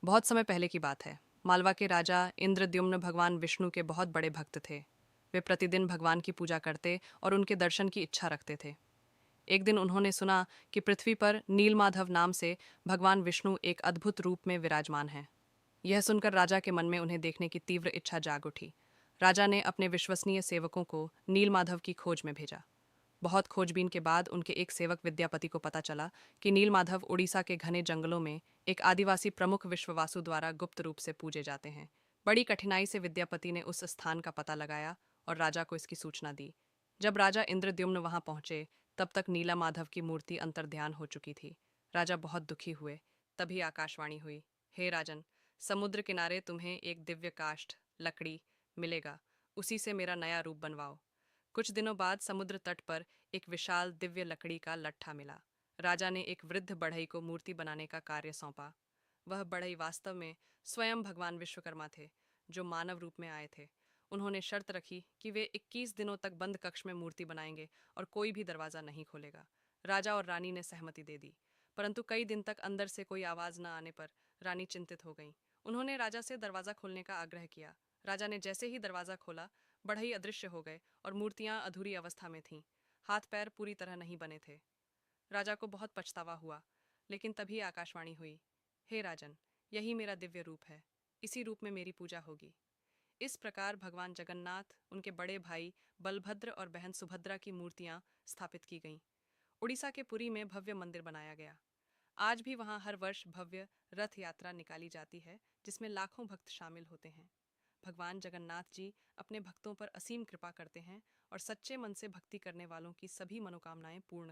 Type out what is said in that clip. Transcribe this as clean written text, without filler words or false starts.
बहुत समय पहले की बात है। मालवा के राजा इंद्रद्युम्न भगवान विष्णु के बहुत बड़े भक्त थे। वे प्रतिदिन भगवान की पूजा करते और उनके दर्शन की इच्छा रखते थे। एक दिन उन्होंने सुना कि पृथ्वी पर नीलमाधव नाम से भगवान विष्णु एक अद्भुत रूप में विराजमान हैं। यह सुनकर राजा के मन में उन्हें देखने की तीव्र इच्छा जाग उठी। राजा ने अपने विश्वसनीय सेवकों को नीलमाधव की खोज में भेजा। बहुत खोजबीन के बाद उनके एक सेवक विद्यापति को पता चला कि नीलमाधव उड़ीसा के घने जंगलों में एक आदिवासी प्रमुख विश्ववासु द्वारा गुप्त रूप से पूजे जाते हैं। बड़ी कठिनाई से विद्यापति ने उस स्थान का पता लगाया और राजा को इसकी सूचना दी। जब राजा इंद्रद्युम्न वहां पहुंचे, तब तक नीला माधव की मूर्ति अंतर्ध्यान हो चुकी थी। राजा बहुत दुखी हुए। तभी आकाशवाणी हुई, हे राजन, समुद्र किनारे तुम्हें एक दिव्य काष्ठ लकड़ी मिलेगा, उसी से मेरा नया रूप बनवाओ। कुछ दिनों बाद समुद्र तट पर एक विशाल दिव्य लकड़ी का लट्ठा मिला। राजा ने एक वृद्ध बढ़ई को मूर्ति बनाने का कार्य सौंपा। वह बढ़ई वास्तव में स्वयं भगवान विश्वकर्मा थे, जो मानव रूप में आए थे। उन्होंने शर्त रखी कि वे 21 दिनों तक बंद कक्ष में मूर्ति बनाएंगे और कोई भी दरवाजा नहीं खोलेगा। राजा और रानी ने सहमति दे दी, परंतु कई दिन तक अंदर से कोई आवाज न आने पर रानी चिंतित हो गईं। उन्होंने राजा से दरवाजा खोलने का आग्रह किया। राजा ने जैसे ही दरवाजा खोला, बढ़ई अदृश्य हो गए और मूर्तियां अधूरी अवस्था में थीं। हाथ पैर पूरी तरह नहीं बने थे। राजा को बहुत पछतावा हुआ, लेकिन तभी आकाशवाणी हुई, हे राजन, यही मेरा दिव्य रूप है, इसी रूप में मेरी पूजा होगी। इस प्रकार भगवान जगन्नाथ, उनके बड़े भाई बलभद्र और बहन सुभद्रा की मूर्तियां स्थापित की गईं। उड़ीसा के पुरी में भव्य मंदिर बनाया गया। आज भी वहां हर वर्ष भव्य रथ यात्रा निकाली जाती है, जिसमें लाखों भक्त शामिल होते हैं। भगवान जगन्नाथ जी अपने भक्तों पर असीम कृपा करते हैं और सच्चे मन से भक्ति करने वालों की सभी मनोकामनाएं पूर्ण